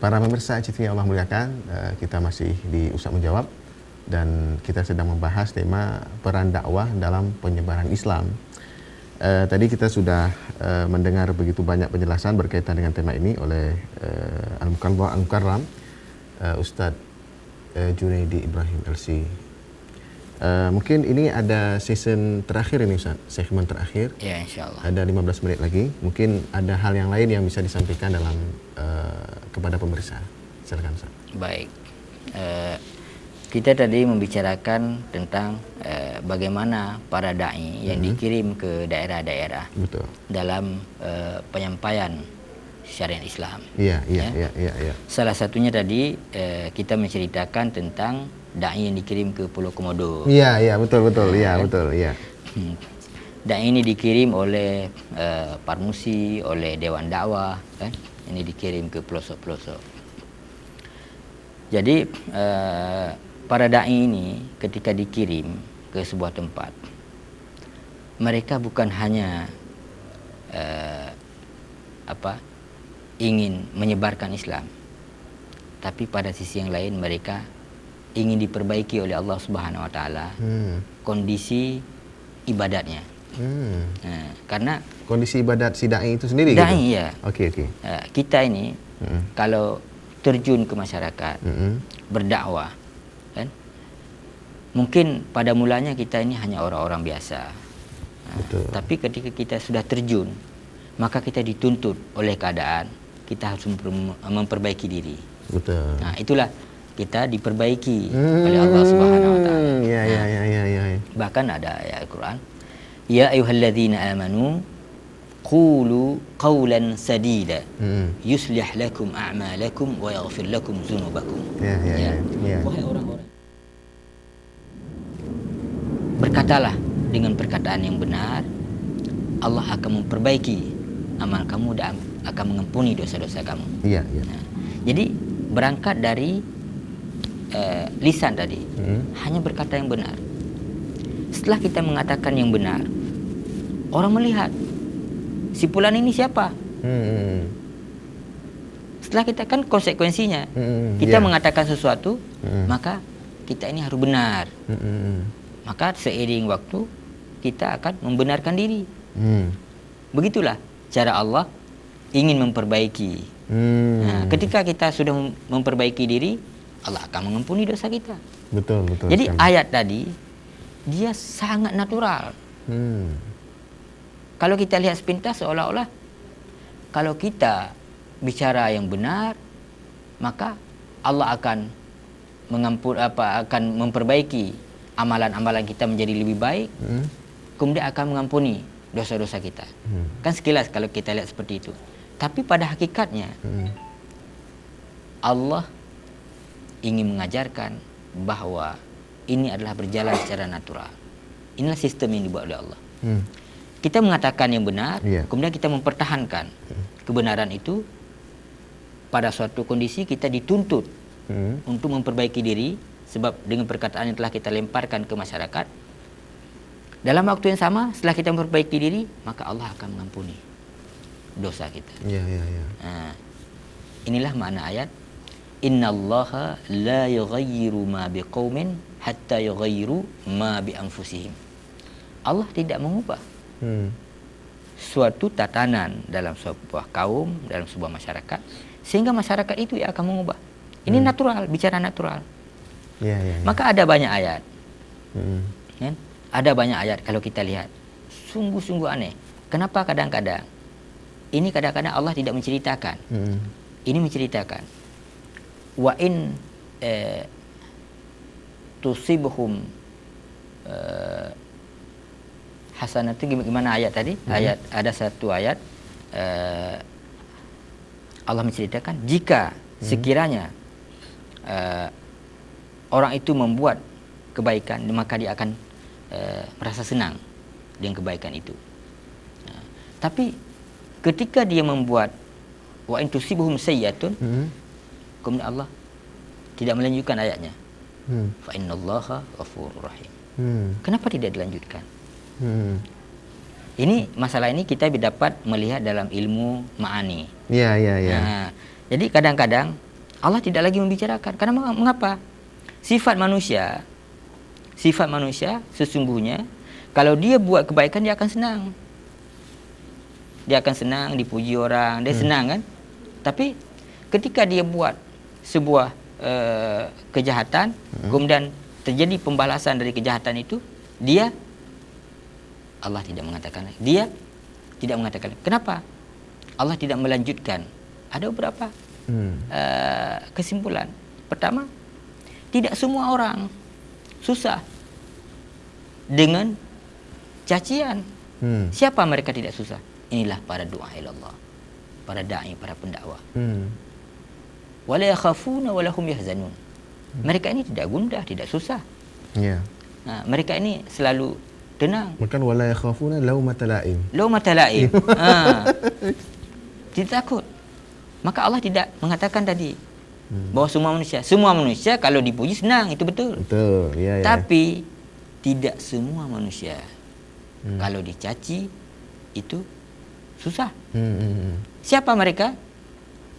Para pemirsa ICTV yang Allah muliakan, kita masih di Ustaz Menjawab dan kita sedang membahas tema peran dakwah dalam penyebaran Islam. Tadi kita sudah mendengar begitu banyak penjelasan berkaitan dengan tema ini oleh Al-Mukarram Ustaz Junaidi Ibrahim LC. Mungkin ini ada season terakhir ini Ustaz, segmen terakhir. Ya, insyaAllah. Ada 15 menit lagi. Mungkin ada hal yang lain yang bisa disampaikan dalam kepada pemirsa. Silakan Ustaz. Baik. Kita tadi membicarakan tentang bagaimana para dai yang dikirim ke daerah-daerah. Betul. Dalam penyampaian syariat Islam. Iya. Salah satunya tadi kita menceritakan tentang dai yang dikirim ke Pulau Komodo. Iya, betul. Dai ini dikirim oleh Parmusi, oleh Dewan Dakwah, kan? Ini dikirim ke pelosok-pelosok. Jadi para dai ini ketika dikirim ke sebuah tempat, mereka bukan hanya ingin menyebarkan Islam, tapi pada sisi yang lain mereka ingin diperbaiki oleh Allah Subhanahu Wa Taala kondisi ibadatnya. Karena kondisi ibadat si dai itu sendiri. Dai gitu? ya. Oke. Kita ini kalau terjun ke masyarakat, berdakwah, kan? Mungkin pada mulanya kita ini hanya orang-orang biasa. Betul. Tapi ketika kita sudah terjun, maka kita dituntut oleh keadaan, kita harus memperbaiki diri. Betul. Nah, itulah kita diperbaiki oleh Allah Subhanahu Wa Taala. Ya. Bahkan ada ayat Al-Quran, ya ayyuhalladzina amanu qulu qawlan sadida yuslih lakum a'malakum wa yaghfir lakum dzunubakum. Ya. Wahai orang-orang, berkatalah dengan perkataan yang benar, Allah akan memperbaiki amal kamu dan akan mengampuni dosa-dosa kamu. Iya. Nah, jadi berangkat dari lisan tadi, hanya berkata yang benar. Setelah kita mengatakan yang benar, orang melihat si fulan ini siapa. Setelah kita kan konsekuensinya, kita mengatakan sesuatu, maka kita ini harus benar. Maka seiring waktu kita akan membenarkan diri. Begitulah cara Allah ingin memperbaiki. Nah, ketika kita sudah memperbaiki diri, Allah akan mengampuni dosa kita. Betul. Jadi ayat tadi dia sangat natural. Kalau kita lihat sepintas seolah-olah kalau kita bicara yang benar, maka Allah akan akan memperbaiki amalan-amalan kita menjadi lebih baik. Kemudian akan mengampuni dosa-dosa kita. Kan sekilas kalau kita lihat seperti itu. Tapi pada hakikatnya Allah ingin mengajarkan bahwa ini adalah berjalan secara natural. Inilah sistem yang dibuat oleh Allah. Kita mengatakan yang benar, kemudian kita mempertahankan kebenaran itu. Pada suatu kondisi kita dituntut untuk memperbaiki diri, sebab dengan perkataan yang telah kita lemparkan ke masyarakat, dalam waktu yang sama setelah kita memperbaiki diri, maka Allah akan mengampuni dosa kita. Nah, inilah makna ayat, innallaha la yughayyiru ma biqaumin hatta yughayyiru ma bi anfusihim. Allah tidak mengubah suatu tatanan dalam sebuah kaum, dalam sebuah masyarakat, sehingga masyarakat itu yang akan mengubah. Ini natural, bicara natural. Maka ada banyak ayat. Kan? Ada banyak ayat kalau kita lihat. Sungguh-sungguh aneh. Kenapa kadang-kadang ini kadang-kadang Allah tidak menceritakan. Ini menceritakan. Wa in tusibuhum hasanah, itu gimana ayat tadi? Ayat, ada satu ayat Allah menceritakan jika sekiranya orang itu membuat kebaikan, maka dia akan merasa senang dengan kebaikan itu. Tapi ketika dia membuat wa in tusibuhum sayyi'atun, kemudian Allah tidak melanjutkan ayatnya. Fa innallaha ghafurur rahim. Kenapa tidak dilanjutkan? Ini masalah ini kita dapat melihat dalam ilmu ma'ani. Iya. Nah, jadi kadang-kadang Allah tidak lagi membicarakan. Karena mengapa? Sifat manusia sesungguhnya kalau dia buat kebaikan dia akan senang. Dia akan senang dipuji orang, dia senang kan? Tapi ketika dia buat sebuah kejahatan, kemudian terjadi pembalasan dari kejahatan itu, Allah tidak mengatakan. Dia tidak mengatakan. Kenapa? Allah tidak melanjutkan. Ada beberapa kesimpulan. Pertama, tidak semua orang susah dengan cacian. Siapa mereka tidak susah? Inilah para du'a ilallah, para da'i, para pendakwah. Wala yakhafuna wala hum yahzanun. Mereka ini tidak gundah, tidak susah. Ya. Mereka ini selalu tenang. Bukan wala yakhafuna laumata la'im. Laumata la'im. Tidak takut. Maka Allah tidak mengatakan tadi bahwa semua manusia kalau dipuji senang, itu betul. Betul. Ya, ya. Tapi tidak semua manusia kalau dicaci itu susah. Siapa mereka?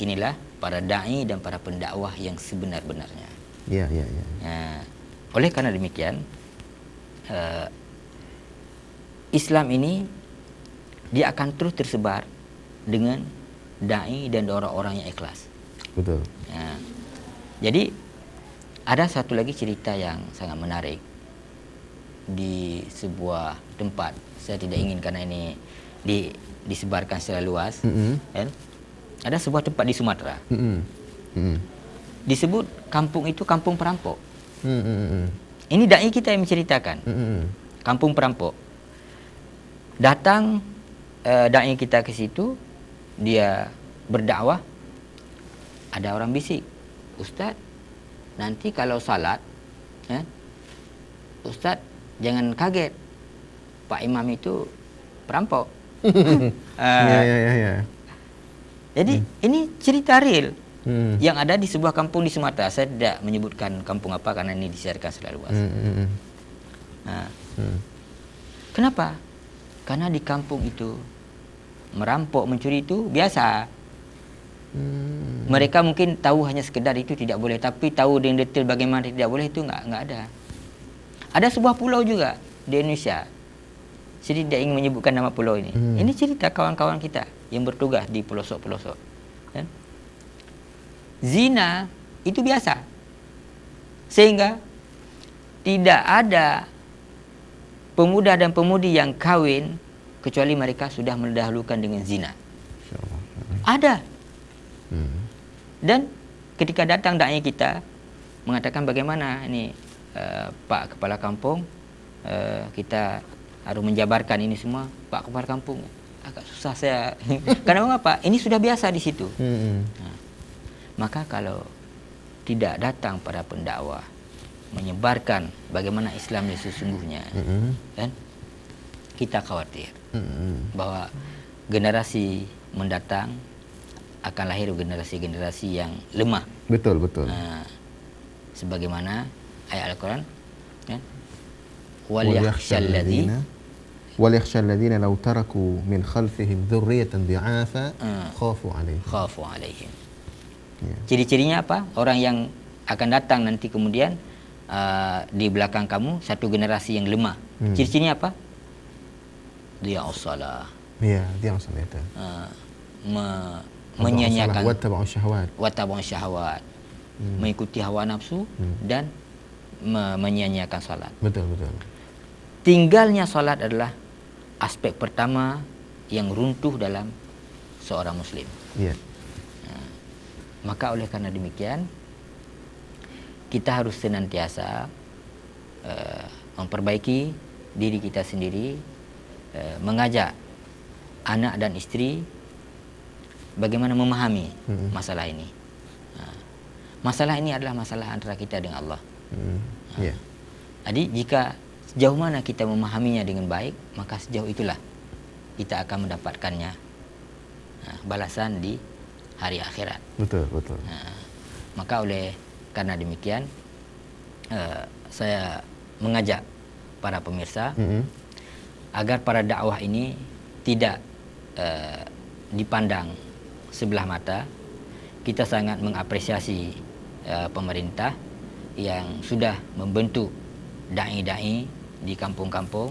Inilah para da'i dan para pendakwah yang sebenar-benarnya. Ya, ya, ya. Oleh karena demikian, Islam ini dia akan terus tersebar dengan da'i dan orang-orang yang ikhlas. Betul. Jadi ada satu lagi cerita yang sangat menarik di sebuah tempat. Saya tidak ingin karena ini disebarkan secara luas. Kan? Ada sebuah tempat di Sumatera. Disebut kampung itu kampung perampok. Ini da'i kita yang menceritakan. Kampung perampok. Datang da'i kita ke situ, dia berdakwah. Ada orang bisik, Ustaz, nanti kalau salat, Ustaz jangan kaget, Pak Imam itu perampok. Ya. Jadi ini cerita real yang ada di sebuah kampung di Sumatera. Saya tidak menyebutkan kampung apa karena ini disiarkan secara luas. Kenapa? Karena di kampung itu merampok, mencuri itu biasa. Mereka mungkin tahu hanya sekedar itu tidak boleh, tapi tahu dengan detail bagaimana tidak boleh itu enggak ada. Ada sebuah pulau juga di Indonesia. Saya tidak ingin menyebutkan nama pulau ini. Ini cerita kawan-kawan kita yang bertugas di pelosok-pelosok. Kan? Zina itu biasa. Sehingga tidak ada pemuda dan pemudi yang kawin kecuali mereka sudah mendahulukan dengan zina. Ada. Dan ketika datang da'i kita mengatakan bagaimana ini Pak Kepala Kampung, kita harus menjabarkan ini semua. Pak Kepala Kampung, agak susah saya. Karena mengapa? Ini sudah biasa di situ. Maka kalau tidak datang para pendakwah menyebarkan bagaimana Islam yang sesungguhnya, kan? Kita khawatir bahwa generasi mendatang akan lahir generasi-generasi yang lemah. Betul. Sebagaimana ayat Al-Quran, kan? وَلْيَخْشَى الَّذِينَ لَوْ تَرَكُوا مِنْ خَلْفِهِمْ ذُرِّيَّةً ضِعَافًا خَافُوا عَلَيْهِمْ. Ciri-cirinya apa? Orang yang akan datang nanti kemudian di belakang kamu satu generasi yang lemah. Ciri-cirinya apa? Dhiya'us shalah. Ya, dhiya'us shalah itu. Menyanyiakan wattaba'us syahwat. Mengikuti hawa nafsu dan menyanyiakan salat. Betul. Tinggalnya salat adalah aspek pertama yang runtuh dalam seorang muslim. Iya. Maka oleh karena demikian kita harus senantiasa memperbaiki diri kita sendiri, mengajak anak dan istri bagaimana memahami masalah ini. Masalah ini adalah masalah antara kita dengan Allah. Jadi jika sejauh mana kita memahaminya dengan baik, maka sejauh itulah kita akan mendapatkannya balasan di hari akhirat. Betul. Maka oleh karena demikian saya mengajak para pemirsa agar para dakwah ini tidak dipandang sebelah mata. kita sangat mengapresiasi pemerintah yang sudah membentuk dai-dai di kampung-kampung,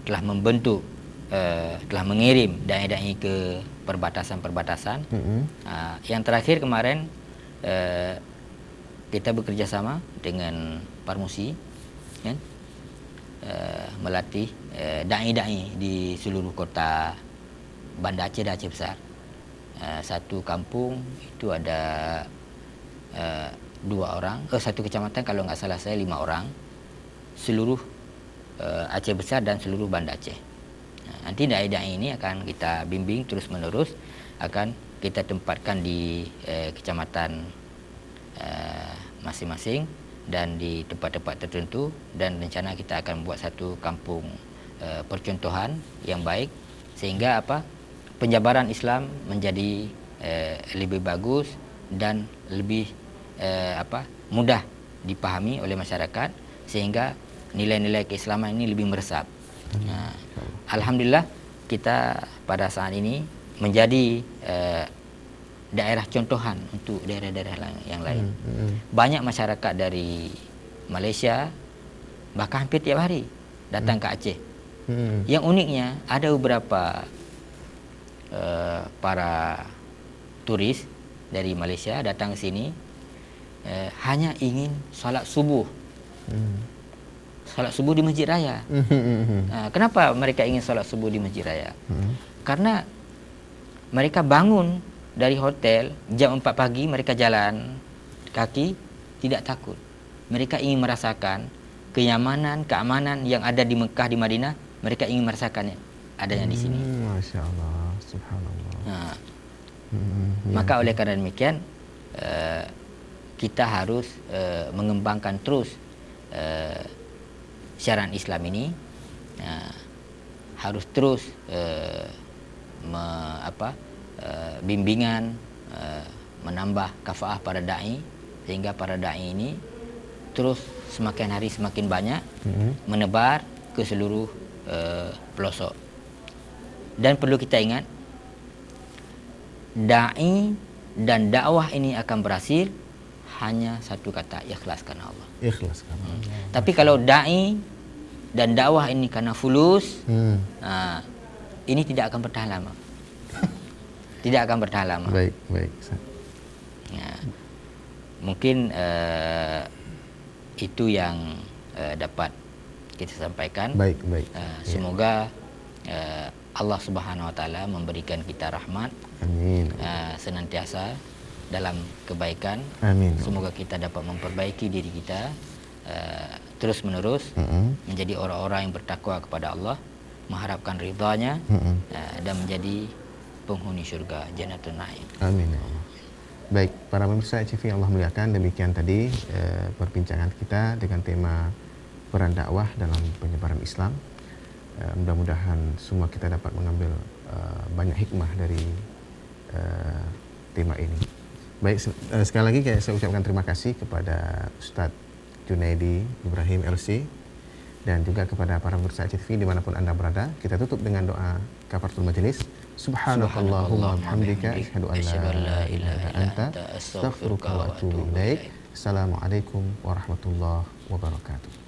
telah membentuk telah mengirim dai-dai ke perbatasan-perbatasan. Yang terakhir kemarin kita bekerjasama dengan Parmusi, kan? Melatih dai-dai di seluruh kota Banda Aceh dan Aceh Besar. Satu kampung itu ada 2 orang, satu kecamatan kalau nggak salah saya 5 orang, seluruh Aceh Besar dan seluruh Banda Aceh. Nanti dai-dai ini akan kita bimbing terus menerus, akan kita tempatkan di kecamatan masing-masing dan di tempat-tempat tertentu, dan rencana kita akan buat satu kampung percontohan yang baik, sehingga penjabaran Islam menjadi lebih bagus dan lebih mudah dipahami oleh masyarakat, sehingga nilai-nilai keislaman ini lebih meresap. Alhamdulillah kita pada saat ini menjadi daerah contohan untuk daerah-daerah yang lain. Banyak masyarakat dari Malaysia bahkan hampir tiap hari datang ke Aceh. Yang uniknya ada beberapa para turis dari Malaysia datang ke sini hanya ingin solat subuh. Solat subuh di Masjid Raya. Kenapa mereka ingin solat subuh di Masjid Raya? Karena mereka bangun dari hotel jam 4 pagi, mereka jalan kaki tidak takut. Mereka ingin merasakan kenyamanan, keamanan yang ada di Mekah, di Madinah. Mereka ingin merasakannya adanya di sini. Masya Allah, subhanallah. Maka oleh karena demikian kita harus mengembangkan terus syiaran Islam ini, harus terus bimbingan, menambah kafaah para dai, sehingga para dai ini terus semakin hari semakin banyak menebar ke seluruh pelosok. Dan perlu kita ingat, dai dan dakwah ini akan berhasil hanya satu kata, ikhlas karena Allah. Ikhlas karena Allah. Tapi kalau dai dan dakwah ini karena fulus, ini tidak akan bertahan lama. Tidak akan bertahan lama. Baik. Mungkin itu yang dapat kita sampaikan. Baik. Semoga Allah Subhanahu Wa Taala memberikan kita rahmat. Amin. Senantiasa dalam kebaikan. Amin. Semoga kita dapat memperbaiki diri kita terus menerus, menjadi orang-orang yang bertakwa kepada Allah, mengharapkan ridha-Nya, dan menjadi penghuni syurga Jannatul Naim. Amin. Baik, para pemirsa TV yang Allah muliakan, demikian tadi perbincangan kita dengan tema peran dakwah dalam penyebaran Islam. Mudah-mudahan semua kita dapat mengambil banyak hikmah dari tema ini. Baik, sekali lagi saya ucapkan terima kasih kepada Ustadz Junaidi Ibrahim LC, dan juga kepada para pemirsa TV dimanapun Anda berada. Kita tutup dengan doa kafaratul majelis. Subhanakallahumma bihamdika asyhadu an la ilaha illa anta astaghfiruka wa atubu ilaik. Assalamualaikum warahmatullahi wabarakatuh.